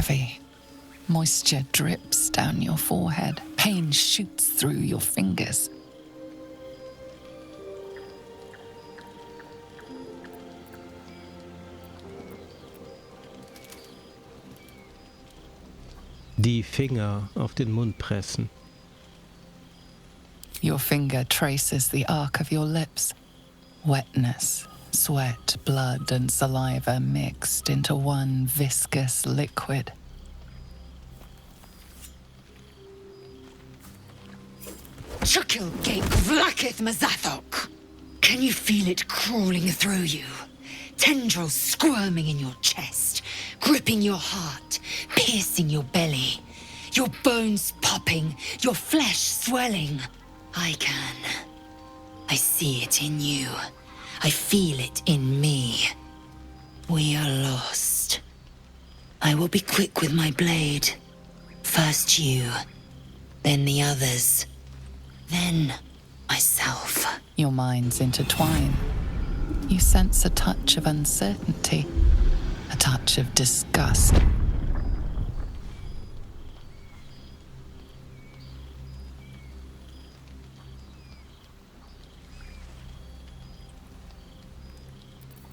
heavy. Moisture drips down your forehead. Pain shoots through your fingers. Die Finger auf den Mund pressen. Your finger traces the arc of your lips. Wetness, sweat, blood, and saliva mixed into one viscous liquid. Chukil Gate Vlakith Mazathok! Can you feel it crawling through you? Tendrils squirming in your chest, gripping your heart, piercing your belly. Your bones popping, your flesh swelling. I can. I see it in you. I feel it in me. We are lost. I will be quick with my blade. First you, then the others, then myself. Your minds intertwine. You sense a touch of uncertainty, a touch of disgust.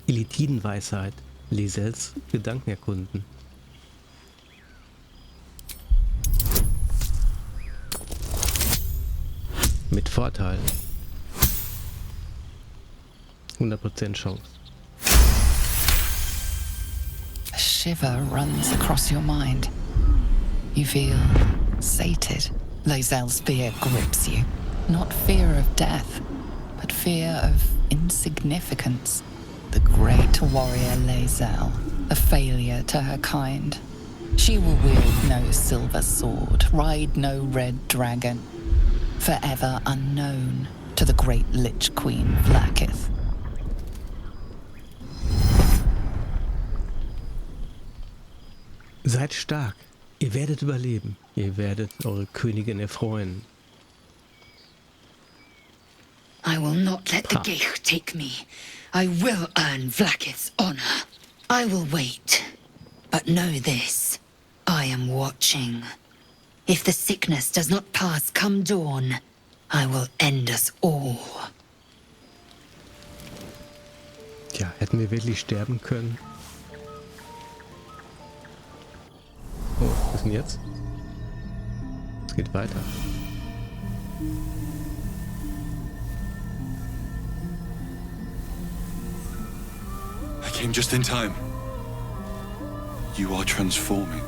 Elitidenweisheit. Lisels Gedanken erkunden. Mit Vorteil. 100% Chance. A shiver runs across your mind. You feel sated. Lae'zel's fear grips you. Not fear of death, but fear of insignificance. The great warrior Lae'zel, a failure to her kind. She will wield no silver sword, ride no red dragon. Forever unknown to the great Lich Queen Vlakith. Seid stark. Ihr werdet überleben. Ihr werdet eure Königin erfreuen. I will not let the Geich take me. I will earn Vlakith's honor. I will wait. But know this. I am watching. If the sickness does not pass come dawn, I will end us all. Tja, hätten wir wirklich sterben können? Oh, was ist denn jetzt? Es geht weiter. I came just in time. You are transforming.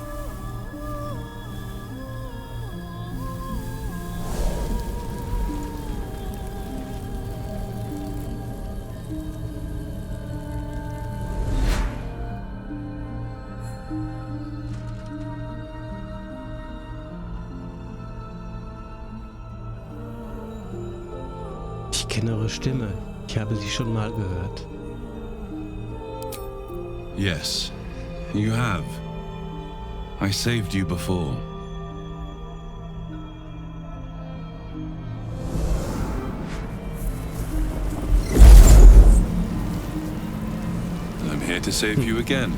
Ich kenne eure Stimme. Ich habe sie schon mal gehört. Yes, you have. I saved you before. I'm here to save you again.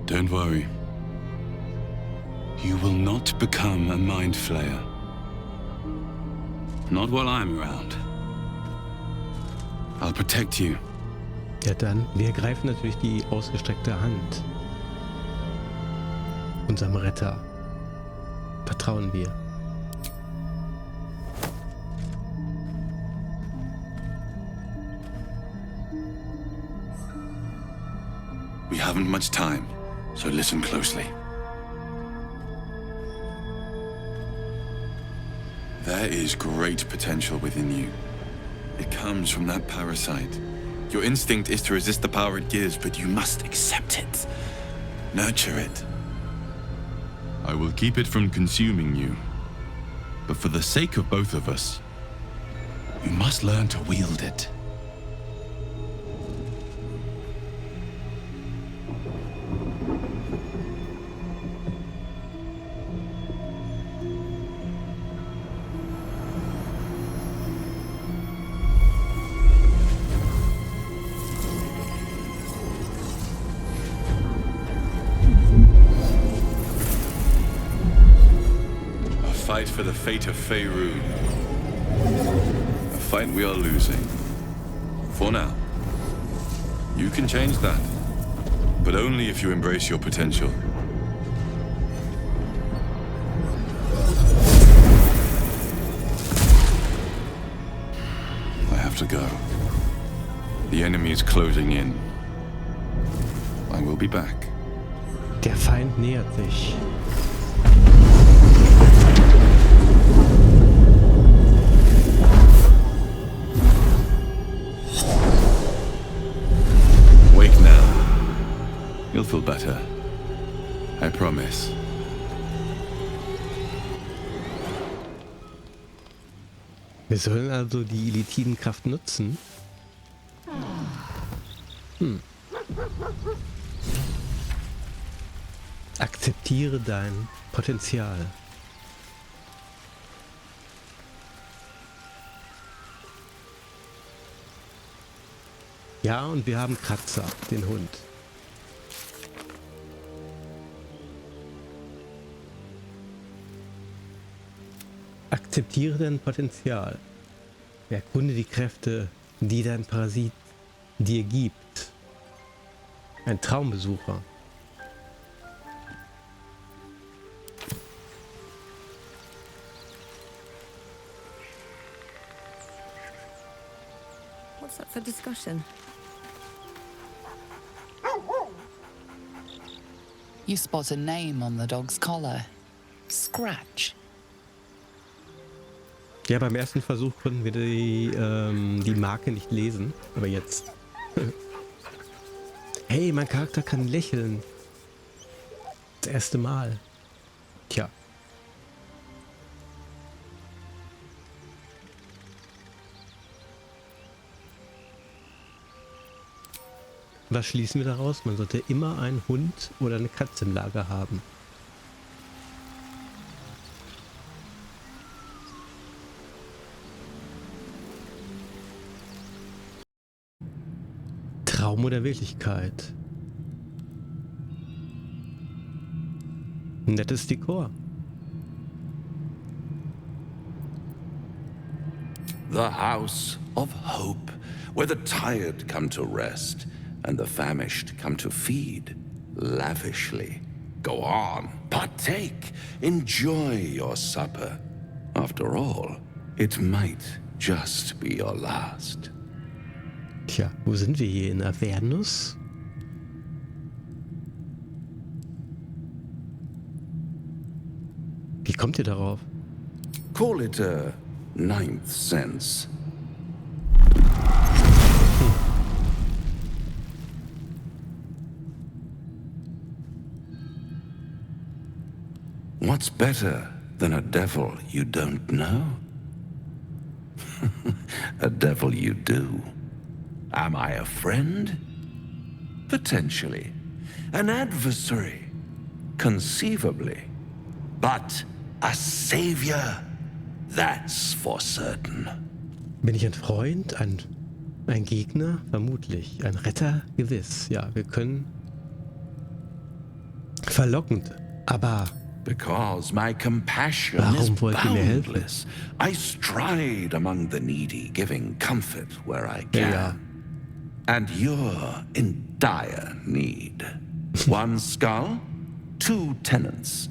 Don't worry. You will not become a mind flayer. Not while I'm around. I'll protect you. Ja dann, wir ergreifen natürlich die ausgestreckte Hand. Unserem Retter vertrauen wir. We haven't much time, so listen closely. There is great potential within you. It comes from that parasite. Your instinct is to resist the power it gives, but you must accept it. Nurture it. I will keep it from consuming you. But for the sake of both of us, you must learn to wield it. fight for the fate of Faerun. A fight we are losing. For now. You can change that. But only if you embrace your potential. I have to go. The enemy is closing in. I will be back. Der Feind nähert sich. Wake now. You'll feel better. I promise. Wir sollen also die Elitidenkraft nutzen. Akzeptiere dein Potenzial. Ja, und wir haben Kratzer, den Hund. Akzeptiere dein Potenzial. Erkunde die Kräfte, die dein Parasit dir gibt. Ein Traumbesucher. What's up for discussion? You spot a name on the dog's collar. Scratch. Ja, beim ersten Versuch konnten wir die Marke nicht lesen. Aber jetzt. Hey, mein Charakter kann lächeln. Das erste Mal. Tja. Was schließen wir daraus? Man sollte immer einen Hund oder eine Katze im Lager haben. Traum oder Wirklichkeit? Nettes Dekor. The house of hope, where the tired come to rest and the famished come to feed lavishly. Go on, partake, enjoy your supper. After all, it might just be your last. Tja, wo sind wir hier? In Avernus? Wie kommt ihr darauf? Call it a ninth sense. What's better than a devil you don't know? A devil you do. Am I a friend? Potentially. An adversary? Conceivably. But a savior? That's for certain. Bin ich ein Freund? Ein Gegner? Vermutlich. Ein Retter? Gewiss. Ja, wir können... Verlockend. Aber... Because my compassion is Warum wollt ihr mir helfen? boundless. I stride among the needy, giving comfort where I can. Ja. And you're in dire need. One skull, two tenants,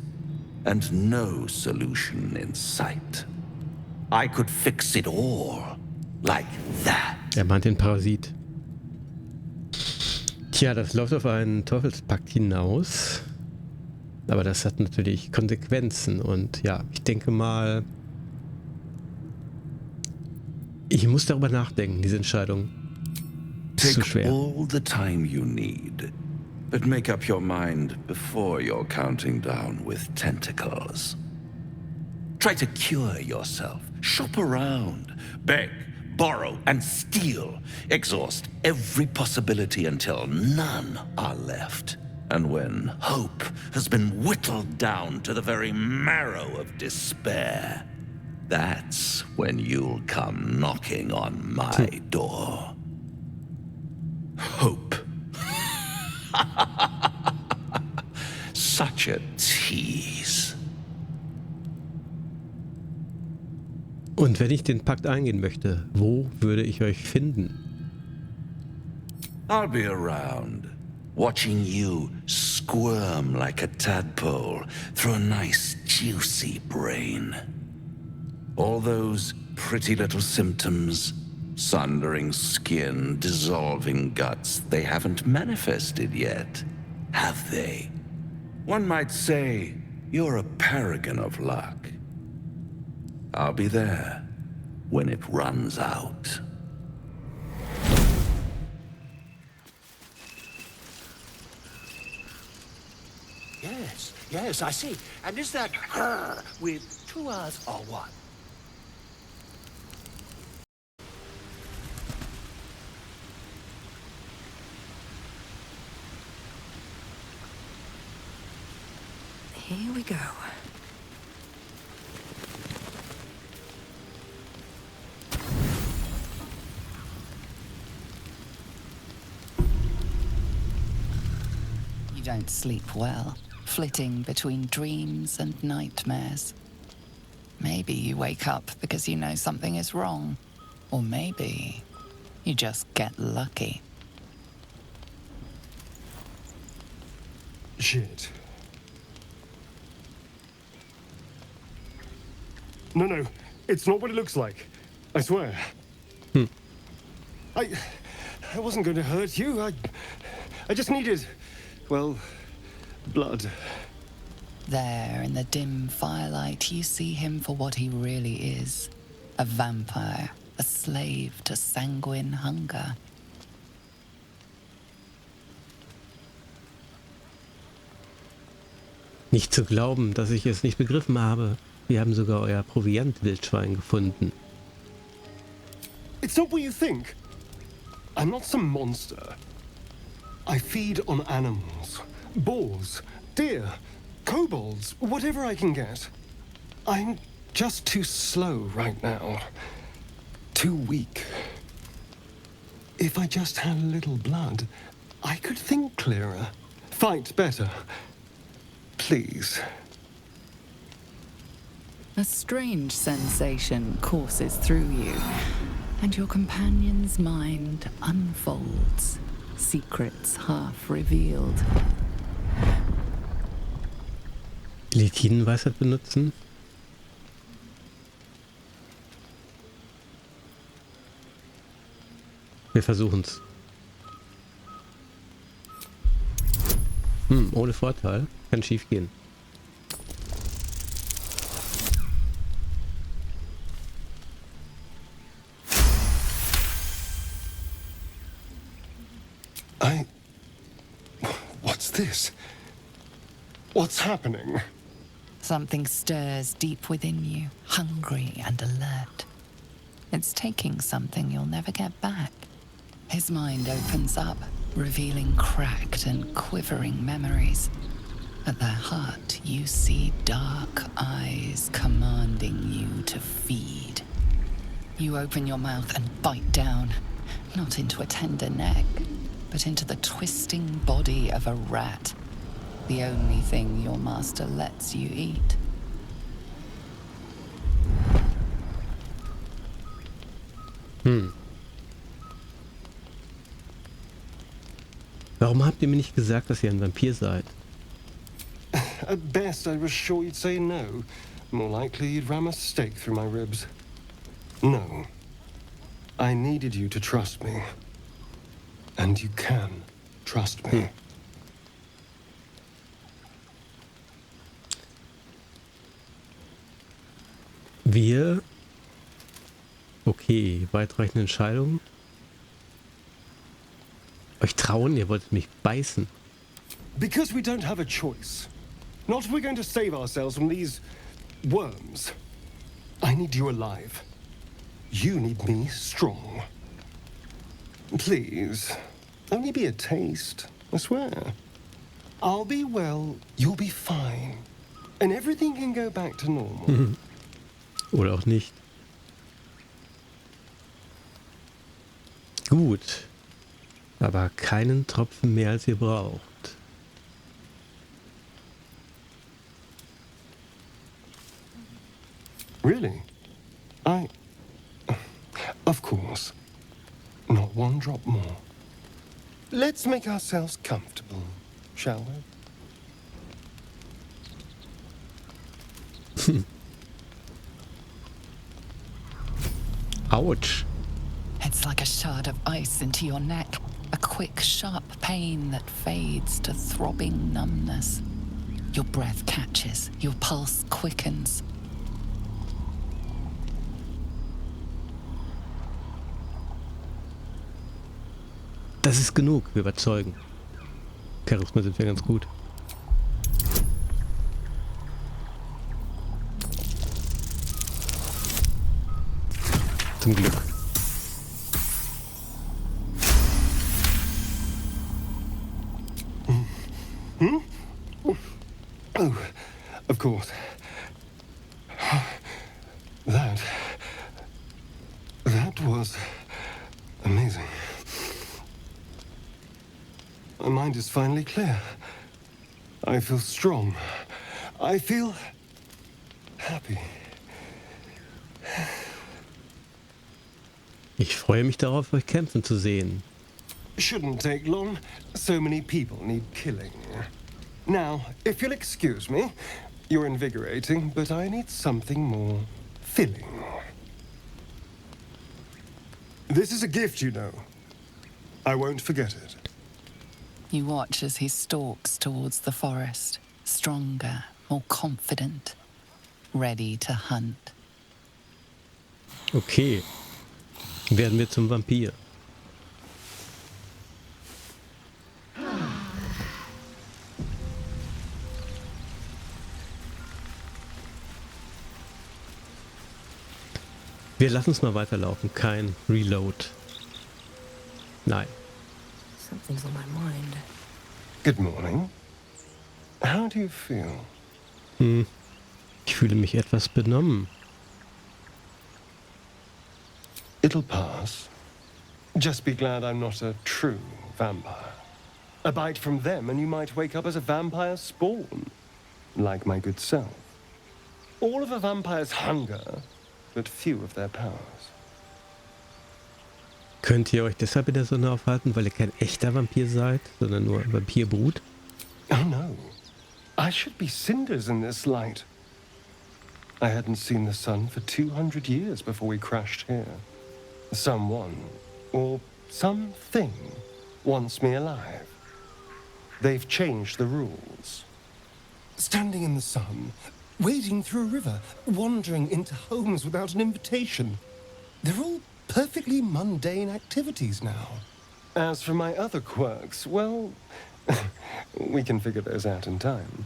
and no solution in sight. I could fix it all like that. Er meint den Parasit. Tja, das läuft auf einen Teufelspakt hinaus. Aber das hat natürlich Konsequenzen. Und ja, ich denke mal, ich muss darüber nachdenken, diese Entscheidung. Ist zu Take schwer. all the time you need, but make up your mind before you're counting down with tentacles. Try to cure yourself. Shop around. Beg, borrow, and steal. Exhaust every possibility until none are left. And when hope has been whittled down to the very marrow of despair, that's when you'll come knocking on my door. Hope. Such a tease. Und wenn ich den Pakt eingehen möchte, wo würde ich euch finden? I'll be around, watching you squirm like a tadpole through a nice, juicy brain. All those pretty little symptoms, sundering skin, dissolving guts, they haven't manifested yet, have they? One might say you're a paragon of luck. I'll be there when it runs out. Yes, I see. And is that her with two R's or one? Here we go. You don't sleep well, flitting between dreams and nightmares. Maybe you wake up because you know something is wrong. Or maybe you just get lucky. Shit. No, it's not what it looks like. I swear. I wasn't going to hurt you. I just needed, well, blood. There, in the dim firelight, you see him for what he really is. A vampire, a slave to sanguine hunger. Nicht zu glauben, dass ich es nicht begriffen habe. Wir haben sogar euer Proviant-Wildschwein gefunden. It's not what you think. I'm not some monster. I feed on animals. Boars, deer, kobolds, whatever I can get. I'm just too slow right now. Too weak. If I just had a little blood, I could think clearer. Fight better. Please. A strange sensation courses through you, and your companion's mind unfolds, secrets half revealed. Letinenweisheit benutzen? Wir versuchen's. Ohne Vorteil. Kann schief gehen. What's this? What's happening? Something stirs deep within you, hungry and alert. It's taking something you'll never get back. His mind opens up, revealing cracked and quivering memories. At their heart, you see dark eyes commanding you to feed. You open your mouth and bite down, not into a tender neck, but into the twisting body of a rat, the only thing your master lets you eat. Warum habt ihr mir nicht gesagt, dass ihr ein Vampir seid? At best, I was sure you'd say no. More likely, you'd ram a stake through my ribs. No. I needed you to trust me. And you can trust me. Wir... Okay, weitreichende Entscheidungen. Euch trauen, ihr wolltet mich beißen. Because we don't have a choice. Not if we're going to save ourselves from these worms. I need you alive. You need me strong. Please, only be a taste, I swear. I'll be well, you'll be fine. And everything can go back to normal. Oder auch nicht. Gut. Aber keinen Tropfen mehr, als ihr braucht. Really? Of course. Not one drop more. Let's make ourselves comfortable, shall we? Ouch. It's like a shard of ice into your neck. A quick, sharp pain that fades to throbbing numbness. Your breath catches, your pulse quickens. Das ist genug, wir überzeugen. Charisma sind wir ganz gut. Zum Glück. Oh, of course. That was amazing. My mind is finally clear. I feel strong. I feel happy. Ich freue mich darauf, euch kämpfen zu sehen. Shouldn't take long. So many people need killing. Now, if you'll excuse me, you're invigorating, but I need something more filling. This is a gift, you know. I won't forget it. You watch as he stalks towards the forest, stronger, more confident, ready to hunt. Okay. Werden wir zum Vampir. Wir lassen uns mal weiterlaufen. Kein Reload. Nein. Something's on my mind. Good morning. How do you feel? Ich fühle mich etwas benommen. It'll pass. Just be glad I'm not a true vampire. A bite from them and you might wake up as a vampire spawn. Like my good self. All of a vampire's hunger, but few of their powers. Könnt ihr euch deshalb in der Sonne aufhalten, weil ihr kein echter Vampir seid, sondern nur Vampirbrut? Oh no. I should be cinders in this light. I hadn't seen the sun for 200 years before we crashed here. Someone, or something, wants me alive. They've changed the rules. Standing in the sun, wading through a river, wandering into homes without an invitation. They're all perfectly mundane activities now. As for my other quirks, well, we can figure those out in time.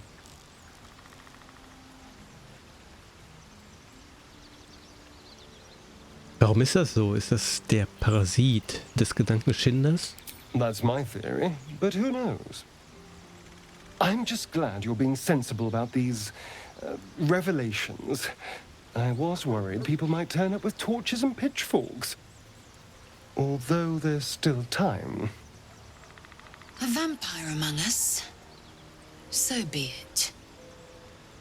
Warum ist das so? Ist das der Parasit des Gedankenschinders? That's my theory, but who knows? I'm just glad you're being sensible about these revelations. I was worried people might turn up with torches and pitchforks. Although there's still time. A vampire among us? So be it.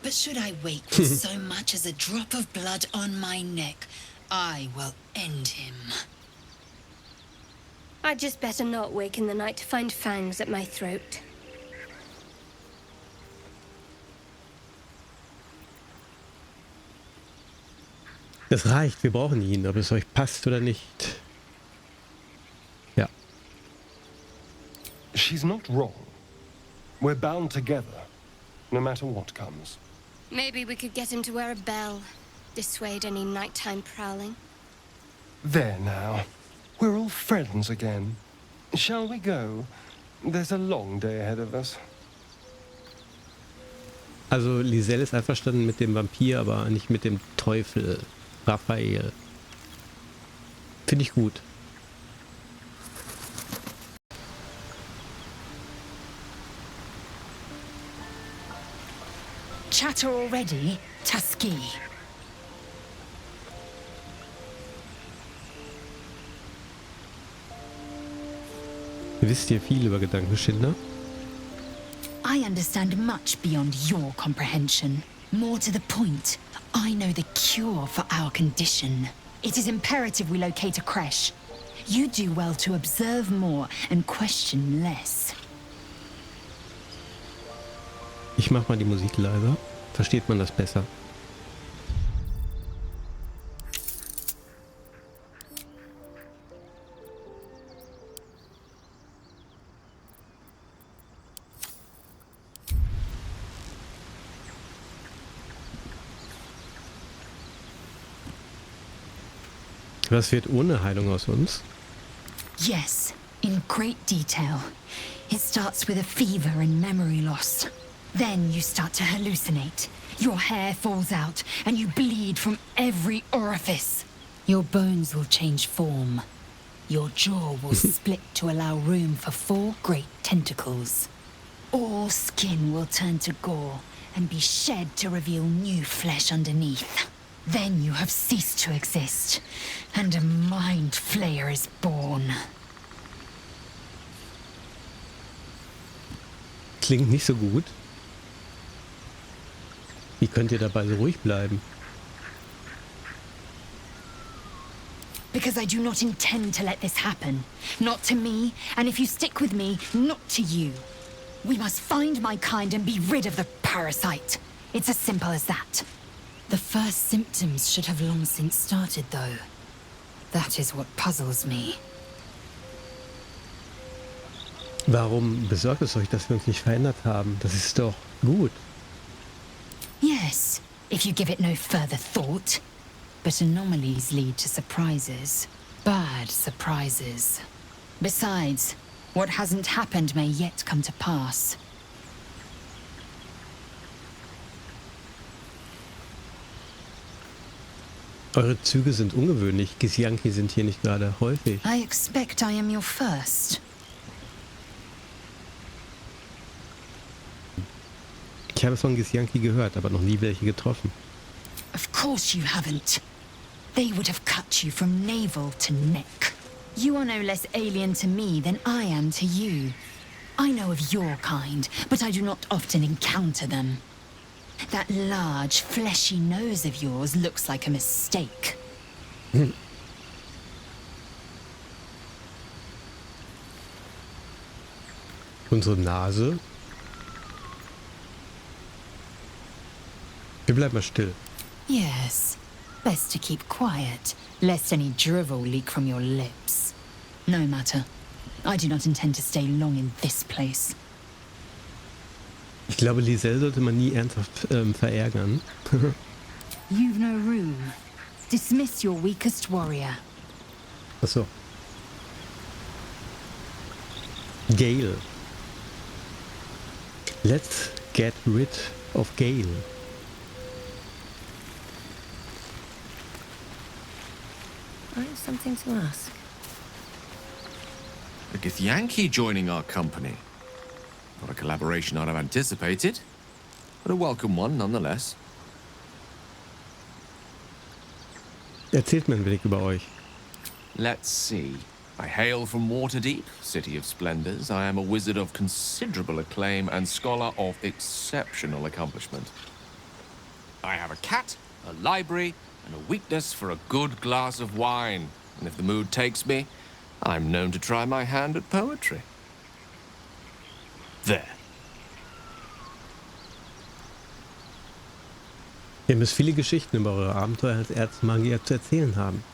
But should I wake with so much as a drop of blood on my neck, I will end him. I'd just better not wake in the night to find fangs at my throat. Das reicht, wir brauchen ihn, ob es euch passt oder nicht. Ja. She's not wrong. We're bound together, no matter what comes. Maybe we could get him to wear a bell. Dissuade any nighttime prowling. There now. We're all friends again. Shall we go? There's a long day ahead of us. Also Liselle ist einverstanden mit dem Vampir, aber nicht mit dem Teufel. Raphael. Finde ich gut. Chatter already, Tusky. Wisst ihr viel über Gedankenschinder? I understand much beyond your comprehension. More to the point, I know the cure for our condition. It is imperative we locate a creche. You do well to observe more and question less. Ich mach mal die Musik leiser. Versteht man das besser? Was wird ohne Heilung aus uns? Yes, in great detail. It starts with a fever and memory loss. Then you start to hallucinate. Your hair falls out and you bleed from every orifice. Your bones will change form. Your jaw will split to allow room for 4 great tentacles. All skin will turn to gore and be shed to reveal new flesh underneath. Then you have ceased to exist, and a mind flayer is born. Klingt nicht so gut. Wie könnt ihr dabei so ruhig bleiben? Because I do not intend to let this happen. Not to me, and if you stick with me, not to you. We must find my kind and be rid of the parasite. It's as simple as that. The first symptoms should have long since started, though. That is what puzzles me. Warum besorgt es euch, dass wir uns nicht verändert haben? Das ist doch gut. Yes, if you give it no further thought. But anomalies lead to surprises. Bad surprises. Besides, what hasn't happened may yet come to pass. Eure Züge sind ungewöhnlich. Gesianki sind hier nicht gerade häufig. I expect I am your first. Ich habe von Gesianki gehört, aber noch nie welche getroffen. Of course you haven't. They would have cut you from navel to neck. You are no less alien to me than I am to you. I know of your kind, but I do not often encounter them. That large, fleshy nose of yours looks like a mistake. Unsere Nase. Wir bleiben mal still. Yes, best to keep quiet, lest any drivel leak from your lips. No matter. I do not intend to stay long in this place. Ich glaube, Liselle sollte man nie ernsthaft verärgern. You've no room. Dismiss your weakest warrior. Achso. Gale. Let's get rid of Gale. I have something to ask. A Githyanki joining our company. Not a collaboration I'd have anticipated, but a welcome one nonetheless. Erzählt mir ein wenig über euch. Let's see. I hail from Waterdeep, city of splendors. I am a wizard of considerable acclaim and scholar of exceptional accomplishment. I have a cat, a library, and a weakness for a good glass of wine. And if the mood takes me, I'm known to try my hand at poetry. There. Ihr müsst viele Geschichten über eure Abenteuer als Erzmagier zu erzählen haben.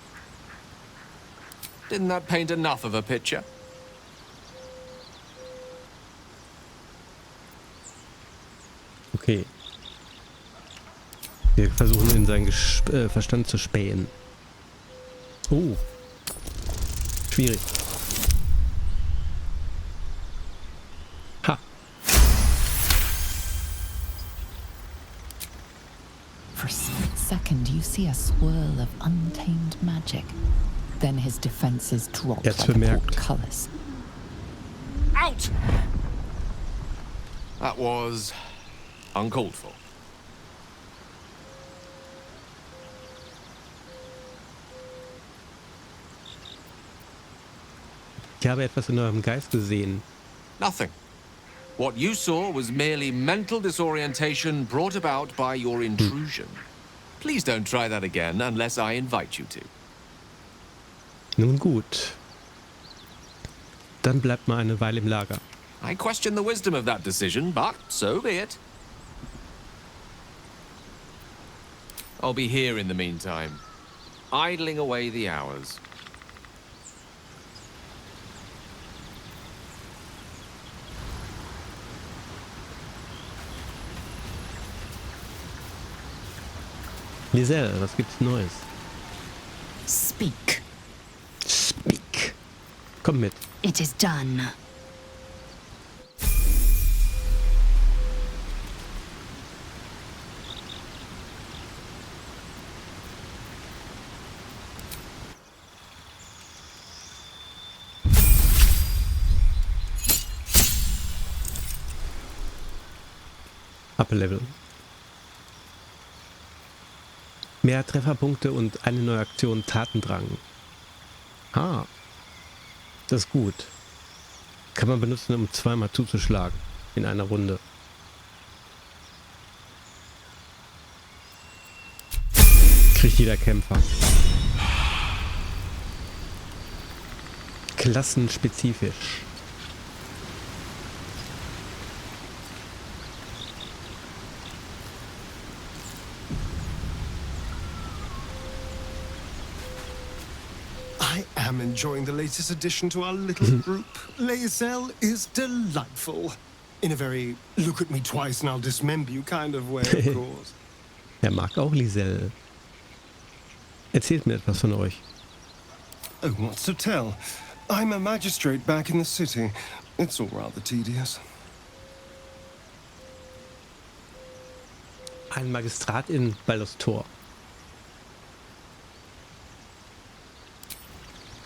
Didn't that paint enough of a picture? Okay. Wir versuchen in seinen Verstand zu spähen. Oh. Schwierig. Ha. For a split second, you see a swirl of untamed magic. Then his defenses drop Jetzt like bemerkt. portcullis. Out! That was uncalled for. Ich habe etwas in eurem Geist gesehen. Nothing. What you saw was merely mental disorientation brought about by your intrusion. Please don't try that again unless I invite you to. Nun gut. Dann bleibt mal eine Weile im Lager. I question the wisdom of that decision, but so be it. I'll be here in the meantime, idling away the hours. Liselle, was gibt's Neues? Speak. Speak. Komm mit. It is done. Upper Level. Mehr Trefferpunkte und eine neue Aktion, Tatendrang. Ah, das ist gut. Kann man benutzen, um zweimal zuzuschlagen in einer Runde. Kriegt jeder Kämpfer. Klassenspezifisch. I am enjoying the latest addition to our little group. Lae'zel is delightful. In a very look at me twice and I'll dismember you kind of way, of course. Er mag auch Liselle. Erzählt mir etwas von euch. Oh, what's to tell? I'm a magistrate back in the city. It's all rather tedious. Ein Magistrat in Baldurs Tor.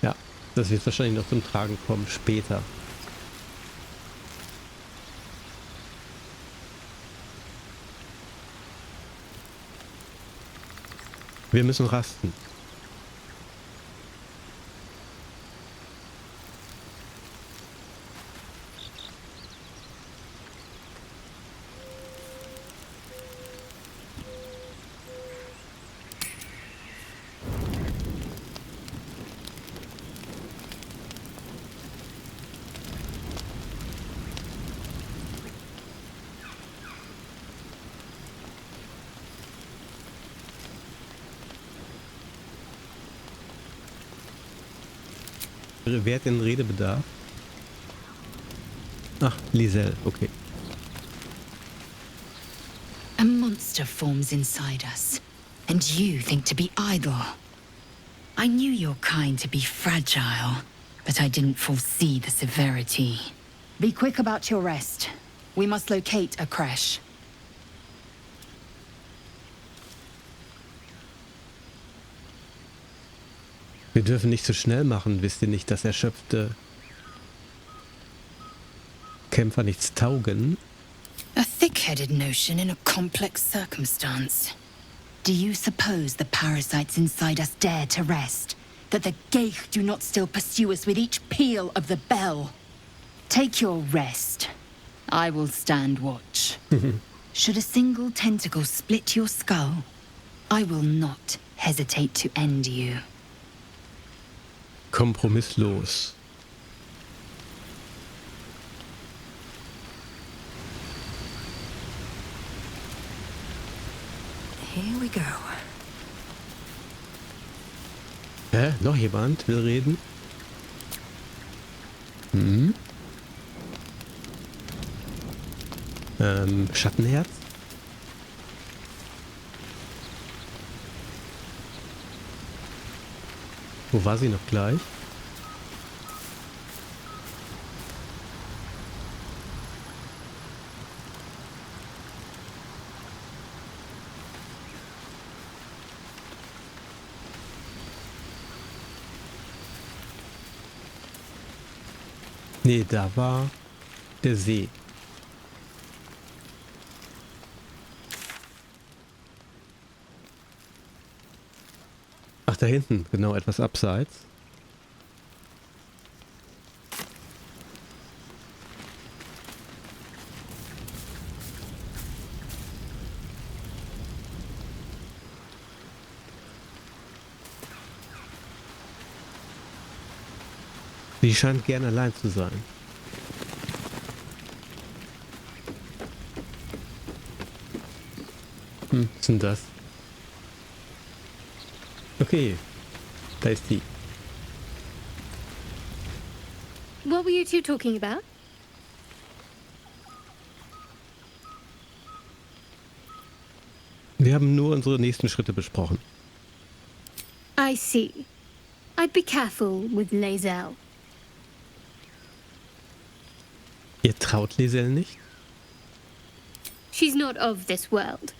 Ja, das wird wahrscheinlich noch zum Tragen kommen später. Wir müssen rasten. Wer hat den Redebedarf? Ach, Liselle, okay. A monster forms inside us, and you think to be idle. I knew your kind to be fragile, but I didn't foresee the severity. Be quick about your rest. We must locate a crash. Wir dürfen nicht zu schnell machen, wisst ihr nicht, dass erschöpfte Kämpfer nichts taugen? A thick-headed notion in a complex circumstance. Do you suppose the parasites inside us dare to rest? That the Geich do not still pursue us with each peal of the bell? Take your rest. I will stand watch. Should a single tentacle split your skull, I will not hesitate to end you. Kompromisslos. Here we go. Hä? Noch jemand will reden? Hm? Schattenherz? Wo war sie noch gleich? Nee, da war der See. Ach, da hinten, genau, etwas abseits. Sie scheint gern allein zu sein. Was ist denn das? Okay, da ist die. What were you two talking about? Wir haben nur unsere nächsten Schritte besprochen. I see. I'd be careful with Lae'zel. Ihr traut Lae'zel nicht? She's not of this world.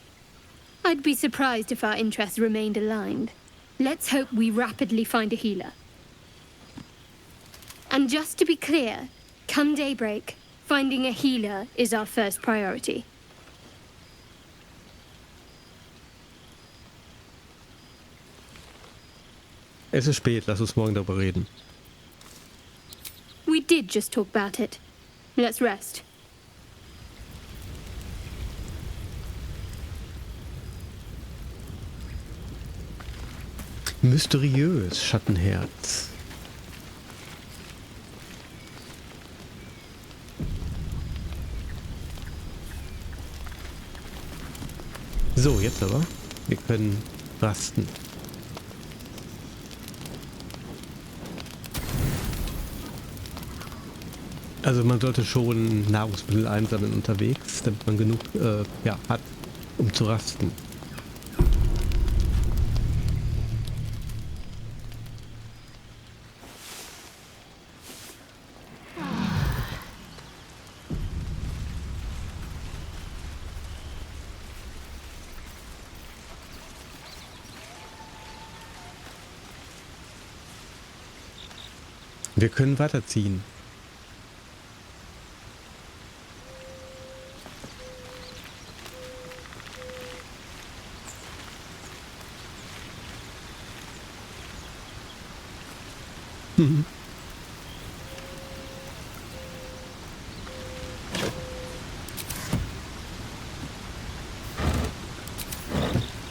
I'd be surprised if our interests remained aligned. Let's hope we rapidly find a healer. And just to be clear, come daybreak, finding a healer is our first priority. Es ist spät, lass uns morgen darüber reden. We did just talk about it. Let's rest. Mysteriös, Schattenherz. So, jetzt aber. Wir können rasten. Also man sollte schon Nahrungsmittel einsammeln unterwegs, damit man genug hat, um zu rasten. Wir können weiterziehen.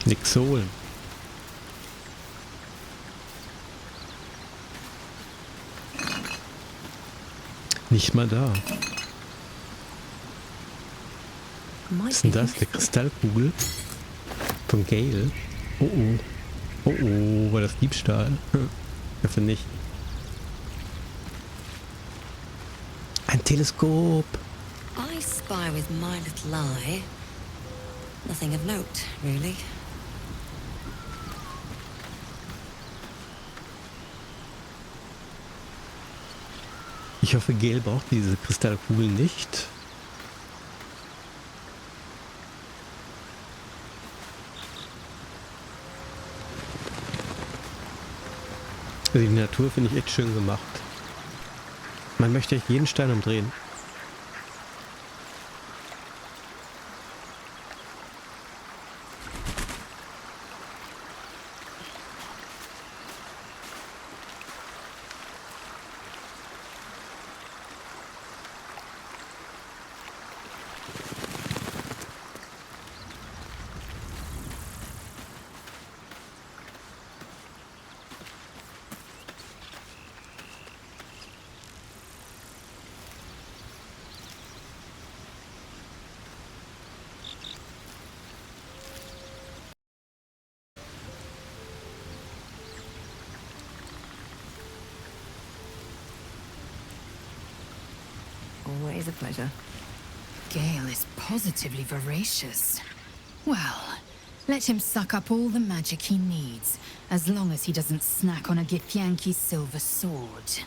Nix holen. Nicht mal da. Was ist denn das? Der Kristallkugel von Gale? Oh oh. Oh oh, war das Diebstahl? Dafür nicht. Ein Teleskop. I spy with my little eye. Nothing of note, really. Ich hoffe, Gale braucht diese Kristallkugel nicht. Also die Natur finde ich echt schön gemacht. Man möchte echt jeden Stein umdrehen. Always a pleasure. Gale is positively voracious. Well, let him suck up all the magic he needs, as long as he doesn't snack on a Githyanki's silver sword.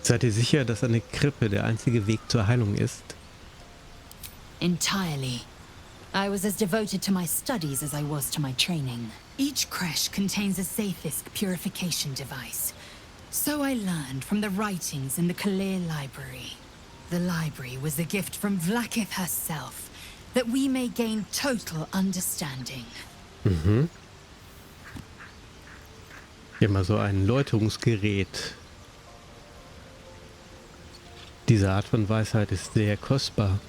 Seid ihr sicher, dass eine Krippe der einzige Weg zur Heilung ist? Entirely. I was as devoted to my studies as I was to my training. Each creche contains a Zaithisk purification device. So I learned from the writings in the Quelle library. The library was a gift from Vlaakith herself, that we may gain total understanding. Mhm. Hier mal so ein Läuterungsgerät. Diese Art von Weisheit ist sehr kostbar.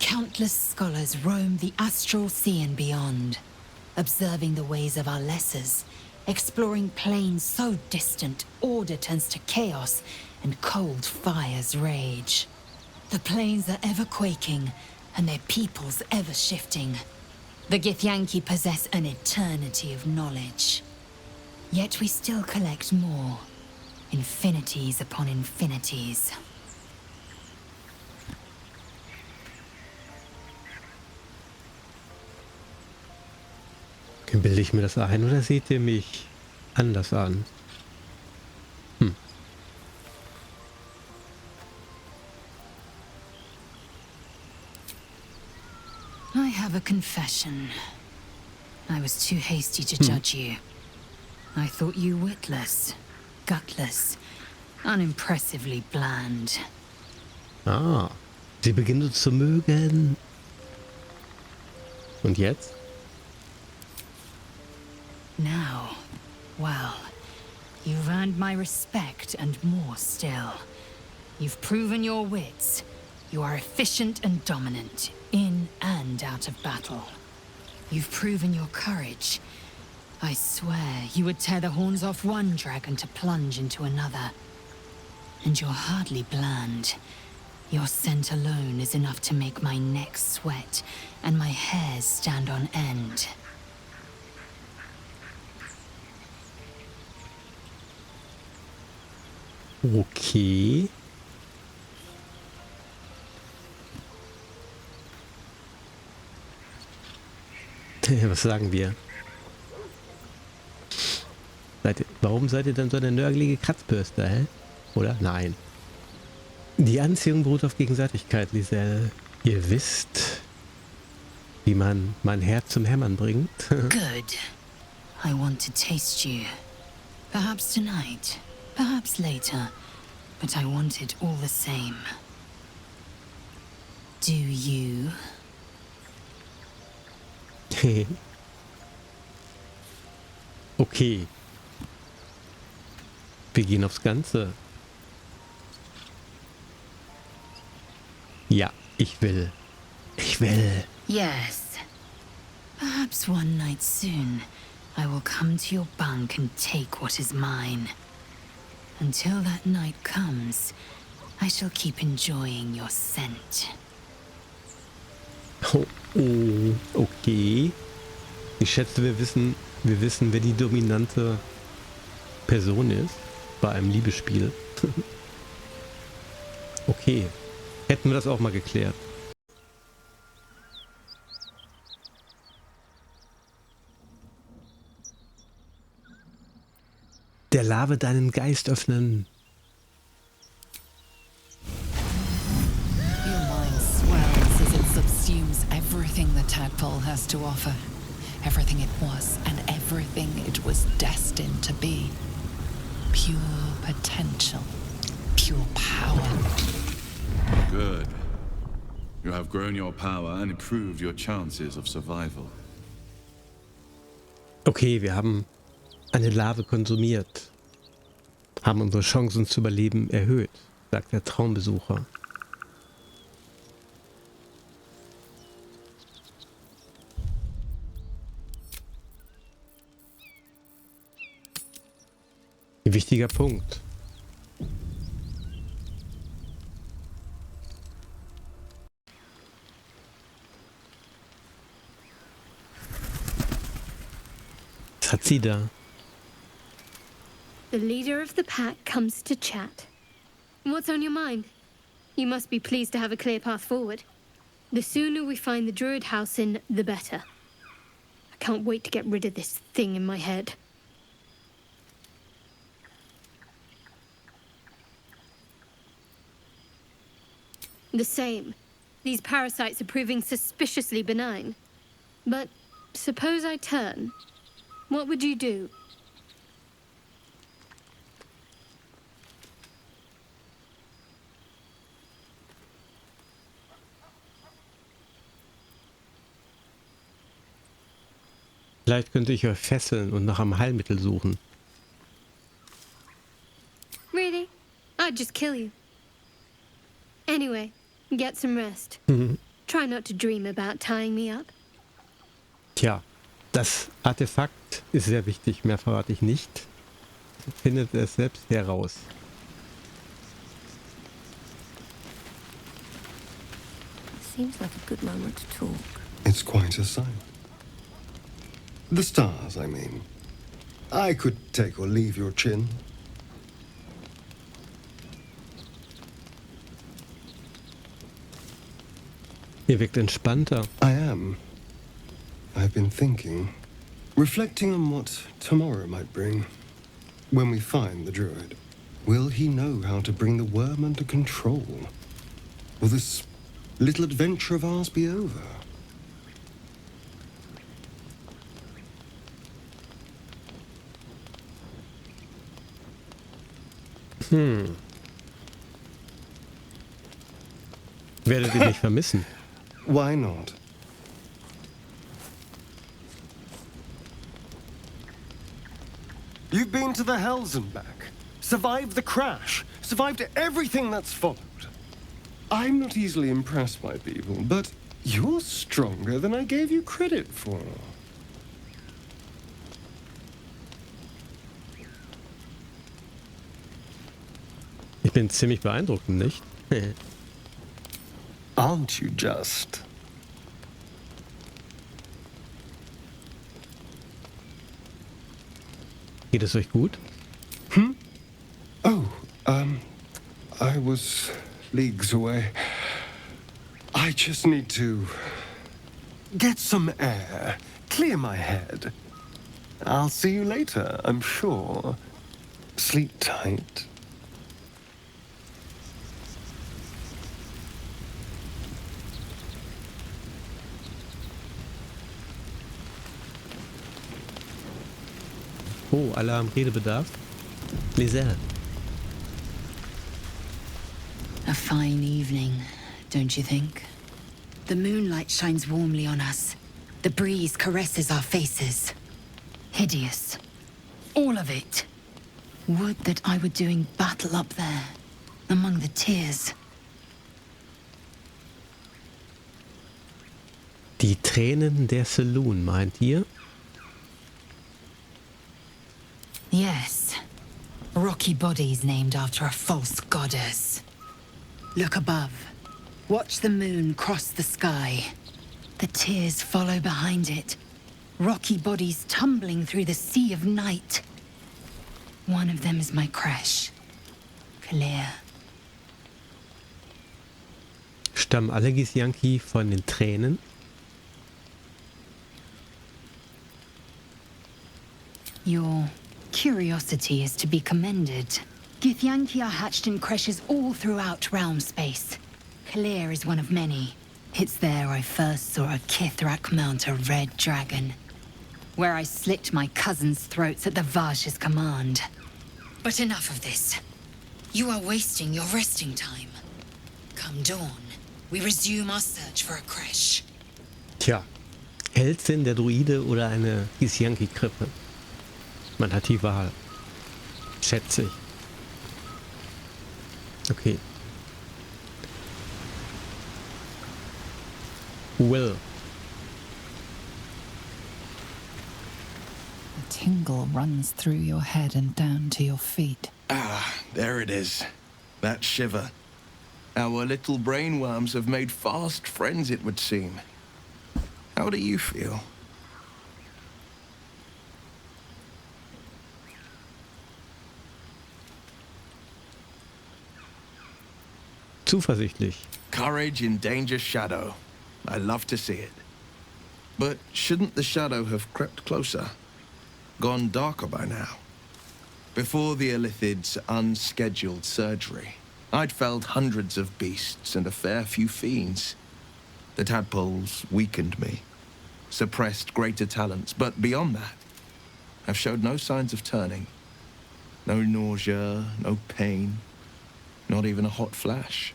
Countless scholars roam the astral sea and beyond, observing the ways of our lessers, Exploring planes so distant, order turns to chaos and cold fires rage. The planes are ever quaking and their peoples ever shifting. The Githyanki possess an eternity of knowledge. Yet we still collect more. Infinities upon infinities. Bilde ich mir das ein oder seht ihr mich anders an? I have a confession. I was too hasty to judge you. I thought you witless, gutless, unimpressively bland. Ah, sie beginnt uns zu mögen. Und jetzt? Now, well, you've earned my respect and more still. You've proven your wits. You are efficient and dominant, in and out of battle. You've proven your courage. I swear you would tear the horns off one dragon to plunge into another. And you're hardly bland. Your scent alone is enough to make my neck sweat and my hairs stand on end. Okay. Was sagen wir? Warum seid ihr denn so eine nörgelige Kratzbürste, hä? Oder? Nein. Die Anziehung beruht auf Gegenseitigkeit, Liselle. Ihr wisst, wie man mein Herz zum Hämmern bringt. Good. I want to taste you. Perhaps tonight, perhaps later, but I want it all the same. Do you? Okay. Wir gehen aufs Ganze. Ja, ich will. Ich will. Yes. Perhaps one night soon, I will come to your bunk and take what is mine. Until that night comes, I shall keep enjoying your scent. Oh, okay. Ich schätze, wir wissen, wer die dominante Person ist bei einem Liebesspiel. Okay. Hätten wir das auch mal geklärt. Der Lave deinen Geist öffnen. Your mind swells as it subsumes everything the tadpole has to offer. Everything it was and everything it was destined to be. Pure potential. Pure power. Good. You have grown your power and improved your chances of survival. Okay, wir haben eine Larve konsumiert. Haben unsere Chancen zu überleben erhöht, sagt der Traumbesucher. Ein wichtiger Punkt. Was hat sie da? The leader of the pack comes to chat. What's on your mind? You must be pleased to have a clear path forward. The sooner we find the druid house in, the better. I can't wait to get rid of this thing in my head. The same. These parasites are proving suspiciously benign. But suppose I turn. What would you do? Vielleicht könnte ich euch fesseln und nach einem Heilmittel suchen. Really? I'd just kill you. Anyway, get some rest. Try not to dream about tying me up. Tja, Das Artefakt ist sehr wichtig, mehr verrate ich nicht. Findet es selbst heraus. Seems like a good moment to talk. It's quite a sight. The stars, I mean. I could take or leave your chin. Ihr wirkt entspannter. I am. I've been thinking, reflecting on what tomorrow might bring. When we find the druid, will he know how to bring the worm under control? Will this little adventure of ours be over? Werdet ihr mich vermissen? Why not? You've been to the Hells and back, survived the crash, survived everything that's followed. I'm not easily impressed by people, but you're stronger than I gave you credit for. Ich bin ziemlich beeindruckend, nicht? Aren't you just? Geht es euch gut? Oh, I was leagues away. I just need to get some air, clear my head. I'll see you later, I'm sure. Sleep tight. Oh, alle haben Redebedarf. Liselle. A fine evening, don't you think? The moonlight shines warmly on us. The breeze caresses our faces. Hideous. All of it. Would that I were doing battle up there, among the tears. Die Tränen der Saloon, meint ihr? Yes. Rocky bodies named after a false goddess. Look above. Watch the moon cross the sky. The tears follow behind it. Rocky bodies tumbling through the sea of night. One of them is my crush. Quelle. Stammen alle Githyanki von den Tränen? Your curiosity is to be commended. Githyanki are hatched in creches all throughout realm space. Quelle is one of many. It's there I first saw a Kithrak mount a red dragon, where I slit my cousins' throats at the Vaj's command. But enough of this. You are wasting your resting time. Come dawn, we resume our search for a creche. Tja, Hellsinn, der Druide oder eine Githyanki-Krippe? Man hat die Wahl. Schätze ich. Okay. Will. A tingle runs through your head and down to your feet. Ah, there it is. That shiver. Our little brainworms have made fast friends, it would seem. How do you feel? Zuversichtlich. Courage in danger's shadow. I love to see it. But shouldn't the shadow have crept closer? Gone darker by now? Before the Illithid's unscheduled surgery, I'd felled hundreds of beasts and a fair few fiends. The tadpoles weakened me, suppressed greater talents, but beyond that, I've showed no signs of turning. No nausea, no pain, not even a hot flash.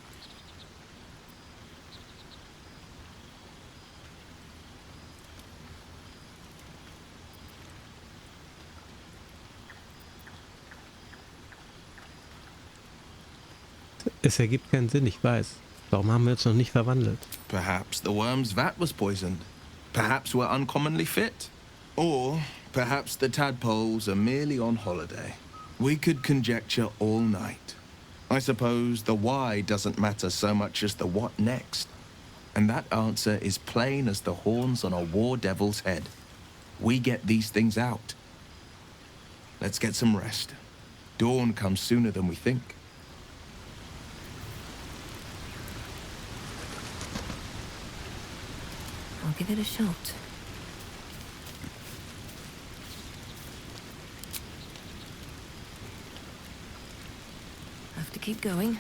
Es ergibt keinen Sinn, ich weiß. Warum haben wir uns noch nicht verwandelt? Perhaps the worm's vat was poisoned. Perhaps we're uncommonly fit. Or perhaps the tadpoles are merely on holiday. We could conjecture all night. I suppose the why doesn't matter so much as the what next. And that answer is plain as the horns on a war devil's head. We get these things out. Let's get some rest. Dawn comes sooner than we think. I'll give it a shot. Have to keep going.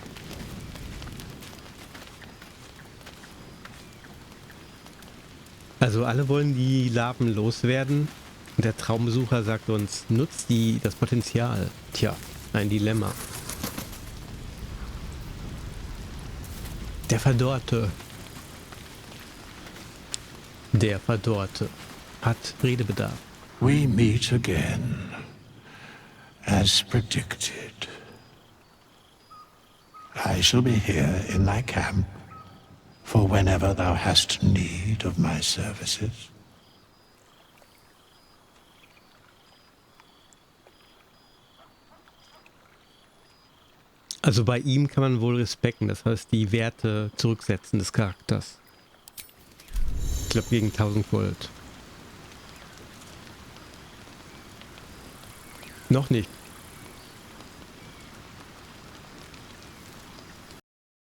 Also alle wollen die Larven loswerden. Und der Traumbesucher sagt uns, nutzt das Potenzial. Tja, ein Dilemma. Der Verdorrte hat Redebedarf. We meet again, as predicted. I shall be here in thy camp, for whenever thou hast need of my services. Also bei ihm kann man wohl respekten, das heißt die Werte zurücksetzen des Charakters. Ich glaube gegen 1000 Gold. Noch nicht.